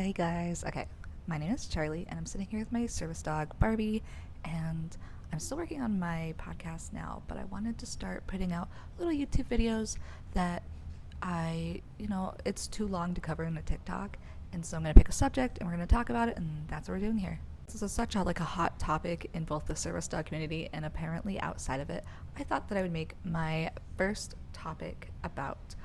Hi guys. Okay, my name is Charlie and I'm sitting here with my service dog Barbie, and I'm still working on my podcast now, but I wanted to start putting out little YouTube videos that it's too long to cover in a TikTok, and so I'm going to pick a subject and we're going to talk about it, and that's what we're doing here. This is such a hot topic in both the service dog community and apparently outside of it. I thought that I would make my first topic about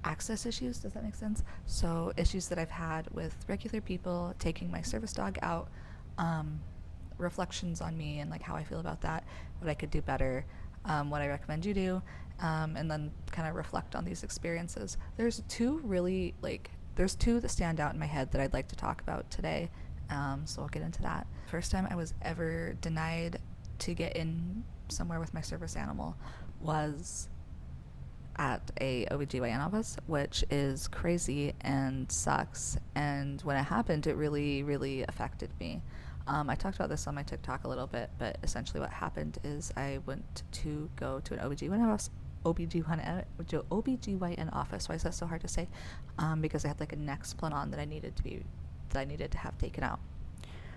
access issues. Does that make sense? So issues that I've had with regular people taking my service dog out, um, reflections on me and how I feel about that, what I could do better, what I recommend you do, and then kind of reflect on these experiences. There's two that stand out in my head that I'd like to talk about today. So I'll get into that. First time I was ever denied to get in somewhere with my service animal was at a OBGYN office, which is crazy and sucks. And when it happened, it really, really affected me. I talked about this on my TikTok a little bit, but essentially what happened is I went to go to an OBGYN office. Why is that so hard to say? Because I had a neck split-on that I needed to have taken out.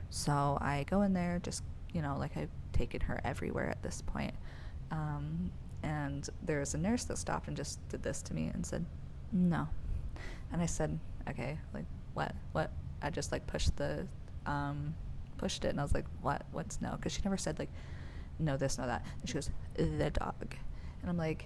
So I go in there, just I've taken her everywhere at this point. And there's a nurse that stopped and just did this to me and said, "No." And I said, "Okay, what?" I just pushed it, and I was like, "What's no?" Because she never said no this, no that. And she goes, "The dog." And I'm like,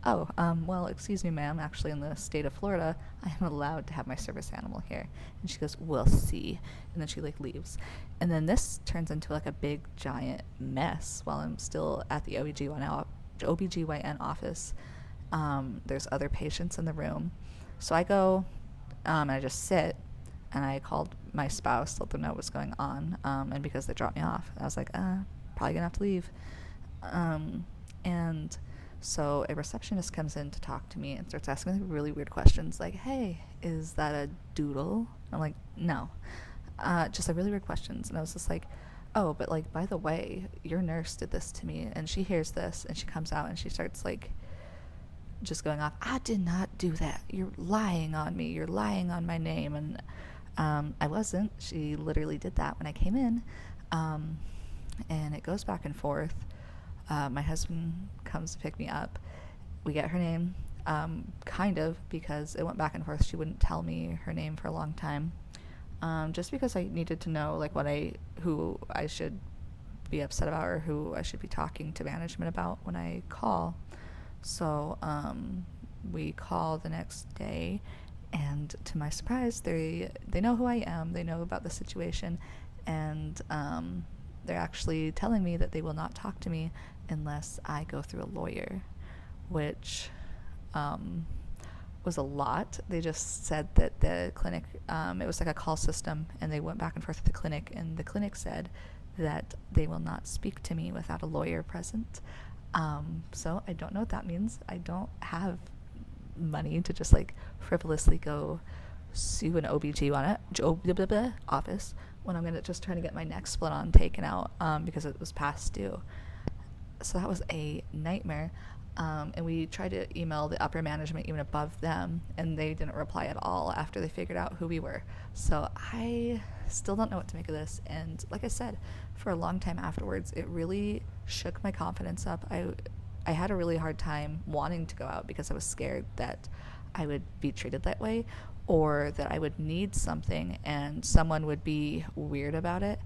"Oh, well, excuse me, ma'am. Actually, in the state of Florida, I am allowed to have my service animal here." And she goes, "We'll see." And then she leaves. And then this turns into a big giant mess while I'm still at the OBGYN office. There's other patients in the room. So I go, and I just sit, and I called my spouse, let them know what's going on. And because they dropped me off, I was like, probably gonna have to leave. And so a receptionist comes in to talk to me and starts asking really weird questions like, "Hey, is that a doodle?" I'm like, "No." Just really weird questions. And I was just like, "Oh, but by the way, your nurse did this to me." And she hears this and she comes out and she starts just going off, "I did not do that. You're lying on me. You're lying on my name." And I wasn't. She literally did that when I came in. And it goes back and forth. My husband comes to pick me up. We get her name, kind of, because it went back and forth. She wouldn't tell me her name for a long time, just because I needed to know who I should be upset about or who I should be talking to management about when I call. So we call the next day, and to my surprise, they know who I am. They know about the situation, and they're actually telling me that they will not talk to me unless I go through a lawyer, which was a lot. They just said that the clinic, it was a call system, and they went back and forth with the clinic, and the clinic said that they will not speak to me without a lawyer present. So I don't know what that means. I don't have money to just frivolously go sue an OBGYN office when I'm just trying to get my neck split-on taken out because it was past due. So that was a nightmare. And we tried to email the upper management even above them, and they didn't reply at all after they figured out who we were. So I still don't know what to make of this. And like I said, for a long time afterwards, it really shook my confidence up. I had a really hard time wanting to go out because I was scared that I would be treated that way, or that I would need something and someone would be weird about it.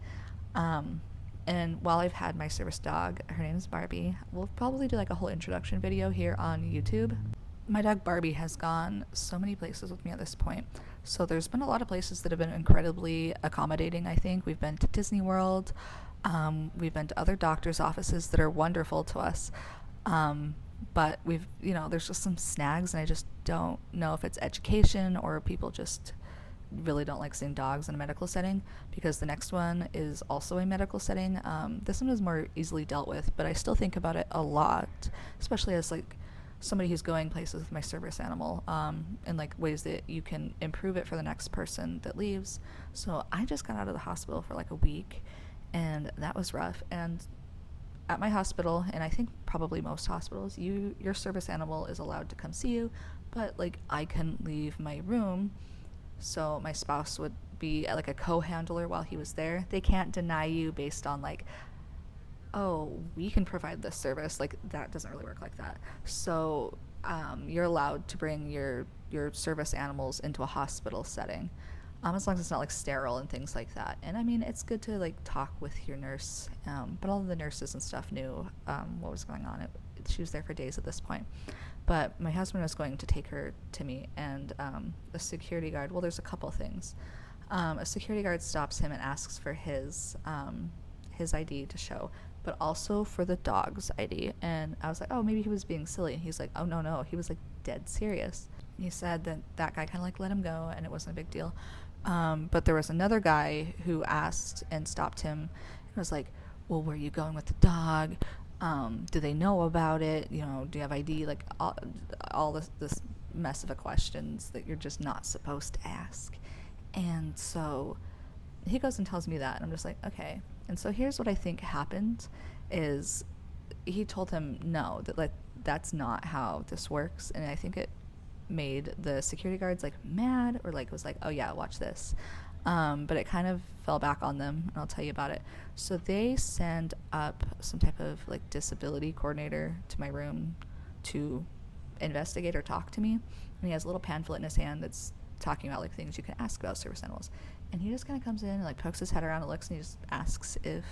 And while I've had my service dog, her name is Barbie, we'll probably do a whole introduction video here on YouTube. My dog Barbie has gone so many places with me at this point. So there's been a lot of places that have been incredibly accommodating, I think. We've been to Disney World. We've been to other doctors' offices that are wonderful to us. But there's just some snags, and I just don't know if it's education or people just really don't like seeing dogs in a medical setting, because the next one is also a medical setting. This one is more easily dealt with, but I still think about it a lot, especially as somebody who's going places with my service animal, and ways that you can improve it for the next person that leaves. So I just got out of the hospital for a week, and that was rough. And at my hospital, and I think probably most hospitals, your service animal is allowed to come see you, but I couldn't leave my room So my spouse would be like a co-handler while he was there. They can't deny you based on like, oh, we can provide this service. Like that doesn't really work like that. So you're allowed to bring your service animals into a hospital setting, as long as it's not like sterile and things like that. And I mean, it's good to like talk with your nurse, but all of the nurses and stuff knew what was going on. She was there for days at this point. But my husband was going to take her to me, and the security guard, well, there's a couple things. A security guard stops him and asks for his ID to show, but also for the dog's ID. And I was like, oh, maybe he was being silly. And he's like, oh, no. He was like dead serious. He said that guy kind of like let him go, and it wasn't a big deal. But there was another guy who asked and stopped him and was like, well, where are you going with the dog? Do they know about it? You know, do you have ID? Like all this mess of a questions that you're just not supposed to ask. And so he goes and tells me that, and I'm just like, okay. And so here's what I think happened is he told him no, that like that's not how this works. And I think it made the security guards like mad, or like was like, oh yeah, watch this. But it kind of fell back on them, and I'll tell you about it. So they send up some type of like disability coordinator to my room to investigate or talk to me. And he has a little pamphlet in his hand that's talking about like things you can ask about service animals. And he just kind of comes in and like pokes his head around and looks, and he just asks if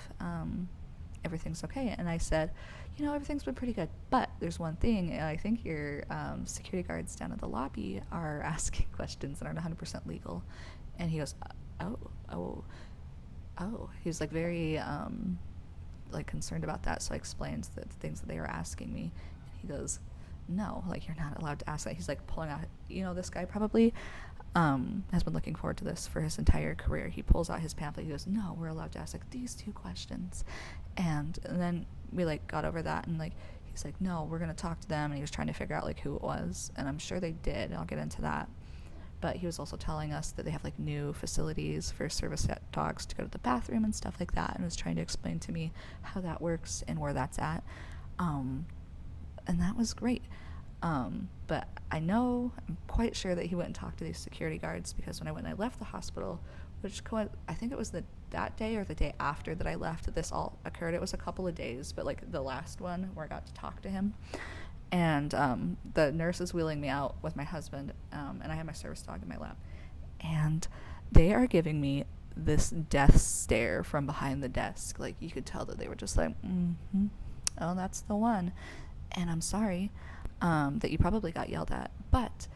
everything's okay. And I said, you know, everything's been pretty good, but there's one thing, and I think your security guards down at the lobby are asking questions that aren't 100% legal. And he goes, oh. He was like very like concerned about that. So I explained the things that they were asking me, and he goes, no, like you're not allowed to ask that. He's like pulling out, you know, this guy probably has been looking forward to this for his entire career. He pulls out his pamphlet. He goes, no, we're allowed to ask like these 2 questions. And then we like got over that, and like he's like, no, we're gonna talk to them. And he was trying to figure out like who it was, and I'm sure they did. I'll get into that. But he was also telling us that they have like new facilities for service dogs to go to the bathroom and stuff like that, and was trying to explain to me how that works and where that's at. And that was great. But I'm quite sure that he went and talked to these security guards, because when I left the hospital, which I think it was that day or the day after that I left that this all occurred. It was a couple of days, but like the last one where I got to talk to him. And the nurse is wheeling me out with my husband, and I have my service dog in my lap. And they are giving me this death stare from behind the desk. Like, you could tell that they were just like, oh, that's the one. And I'm sorry that you probably got yelled at, but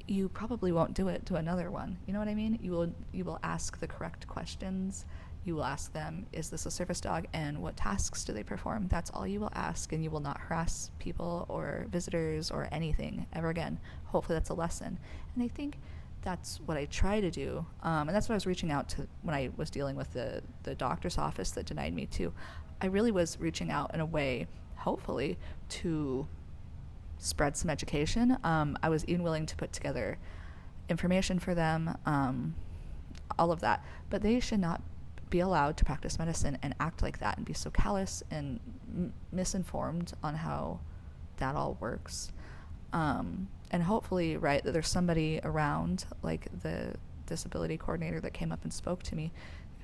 you probably won't do it to another one. You know what I mean? You will ask the correct questions. You will ask them, is this a service dog, and what tasks do they perform? That's all you will ask, and you will not harass people or visitors or anything ever again. Hopefully that's a lesson. And I think that's what I try to do, and that's what I was reaching out to when I was dealing with the doctor's office that denied me too. I really was reaching out in a way, hopefully, to spread some education. I was even willing to put together information for them, all of that, but they should not be allowed to practice medicine and act like that and be so callous and misinformed on how that all works. And hopefully, right, that there's somebody around, like the disability coordinator that came up and spoke to me,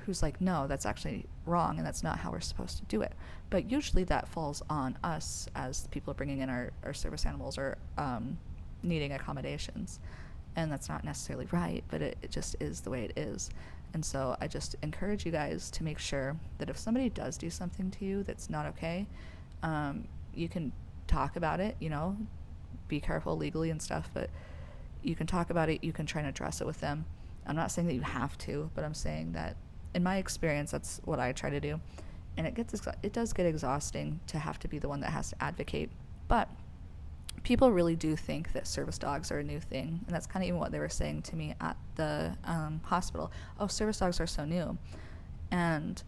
who's like, no, that's actually wrong, and that's not how we're supposed to do it. But usually that falls on us as people bringing in our service animals or needing accommodations. And that's not necessarily right, but it just is the way it is. And so I just encourage you guys to make sure that if somebody does do something to you that's not okay, you can talk about it, you know, be careful legally and stuff, but you can talk about it, you can try and address it with them. I'm not saying that you have to, but I'm saying that in my experience, that's what I try to do. And it does get exhausting to have to be the one that has to advocate. But people really do think that service dogs are a new thing. And that's kind of even what they were saying to me at the hospital. Oh, service dogs are so new. And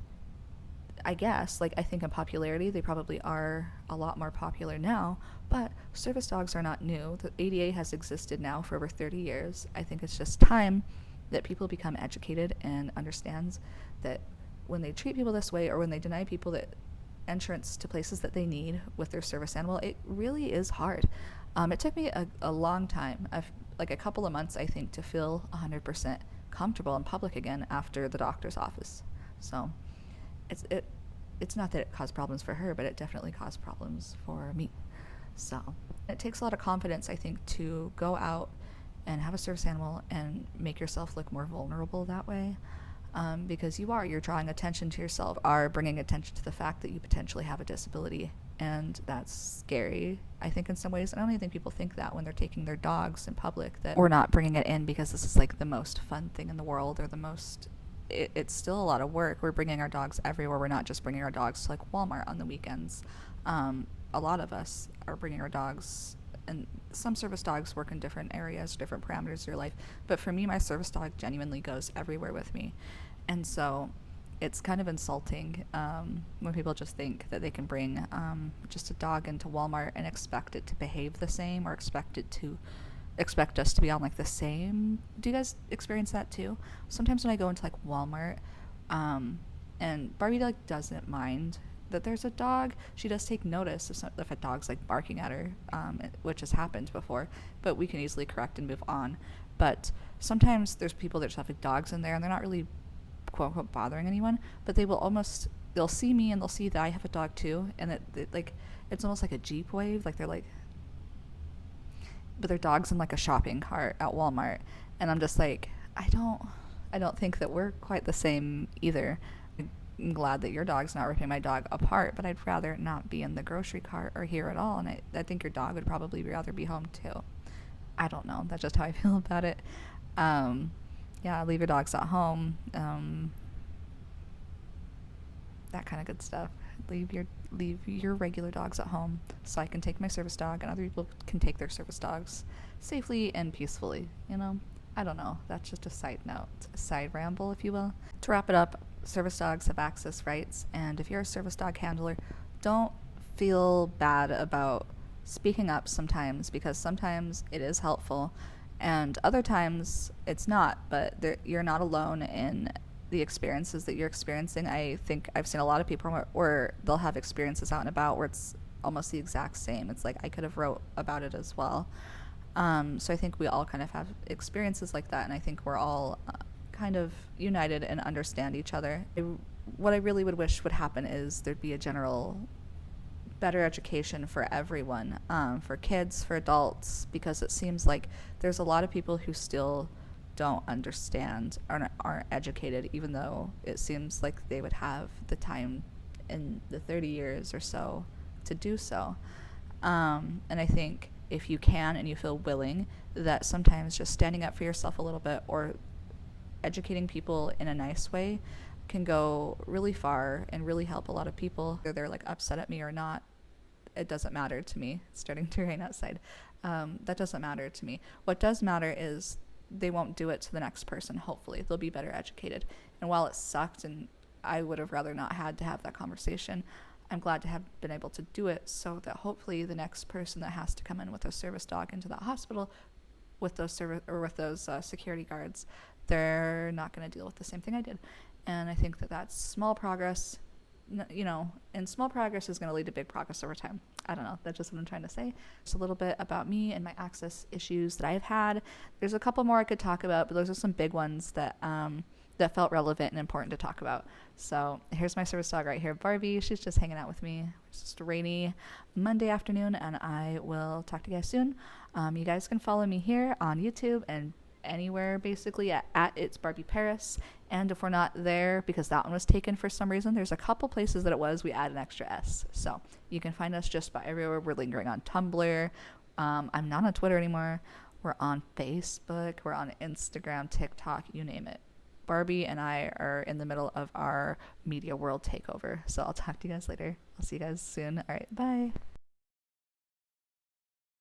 I guess, like, I think in popularity, they probably are a lot more popular now. But service dogs are not new. The ADA has existed now for over 30 years. I think it's just time that people become educated and understands that when they treat people this way, or when they deny people that entrance to places that they need with their service animal, it really is hard. It took me a long time, like a couple of months, I think, to feel 100% comfortable in public again after the doctor's office. So it's it it's not that it caused problems for her, but it definitely caused problems for me. So it takes a lot of confidence, I think, to go out and have a service animal and make yourself look more vulnerable that way. Because you're drawing attention to yourself, are bringing attention to the fact that you potentially have a disability. And that's scary, I think, in some ways. I don't even think people think that when they're taking their dogs in public, that we're not bringing it in because this is like the most fun thing in the world, or the most, it's still a lot of work. We're bringing our dogs everywhere. We're not just bringing our dogs to like Walmart on the weekends. A lot of us are bringing our dogs, and some service dogs work in different areas, different parameters of your life. But for me, my service dog genuinely goes everywhere with me. And so it's kind of insulting when people just think that they can bring just a dog into Walmart and expect it to behave the same, or expect us to be on like the same. Do you guys experience that too? Sometimes when I go into like Walmart, and Barbie like doesn't mind that there's a dog. She does take notice if a dog's like barking at her, which has happened before, but we can easily correct and move on. But sometimes there's people that just have like dogs in there, and they're not really quote unquote bothering anyone, but they'll see me and they'll see that I have a dog too, and it like, it's almost like a Jeep wave, like they're like, but their dog's in like a shopping cart at Walmart, and I'm just like, I don't think that we're quite the same either. I'm glad that your dog's not ripping my dog apart, but I'd rather not be in the grocery cart or here at all, and I think your dog would probably rather be home too. I don't know, that's just how I feel about it. Yeah, leave your dogs at home, that kind of good stuff. Leave your regular dogs at home so I can take my service dog, and other people can take their service dogs safely and peacefully, you know? I don't know. That's just a side note, a side ramble, if you will. To wrap it up, service dogs have access rights, and if you're a service dog handler, don't feel bad about speaking up sometimes, because sometimes it is helpful and other times it's not, but you're not alone in the experiences that you're experiencing. I think I've seen a lot of people where they'll have experiences out and about where it's almost the exact same. It's like I could have wrote about it as well. So I think we all kind of have experiences like that, and I think we're all kind of united and understand each other. What I really would wish would happen is there'd be a general better education for everyone, for kids, for adults, because it seems like there's a lot of people who still don't understand, aren't educated, even though it seems like they would have the time in the 30 years or so to do so. And I think if you can and you feel willing, that sometimes just standing up for yourself a little bit, or educating people in a nice way, can go really far and really help a lot of people. Whether they're like upset at me or not, it doesn't matter to me. It's starting to rain outside. That doesn't matter to me. What does matter is they won't do it to the next person. Hopefully they'll be better educated. And while it sucked and I would have rather not had to have that conversation, I'm glad to have been able to do it, so that hopefully the next person that has to come in with a service dog into that hospital with those security guards, they're not going to deal with the same thing I did. And I think that that's small progress, and small progress is going to lead to big progress over time. I don't know. That's just what I'm trying to say. Just a little bit about me and my access issues that I've had. There's a couple more I could talk about, but those are some big ones that felt relevant and important to talk about. So here's my service dog right here, Barbie. She's just hanging out with me. It's just a rainy Monday afternoon, and I will talk to you guys soon. You guys can follow me here on YouTube and anywhere basically at It's Barbie Paris. And if we're not there, because that one was taken for some reason, there's a couple places that it was, we add an extra S. So you can find us just about everywhere. We're lingering on Tumblr. I'm not on Twitter anymore. We're on Facebook. We're on Instagram, TikTok, you name it. Barbie and I are in the middle of our media world takeover. So I'll talk to you guys later. I'll see you guys soon. All right, bye.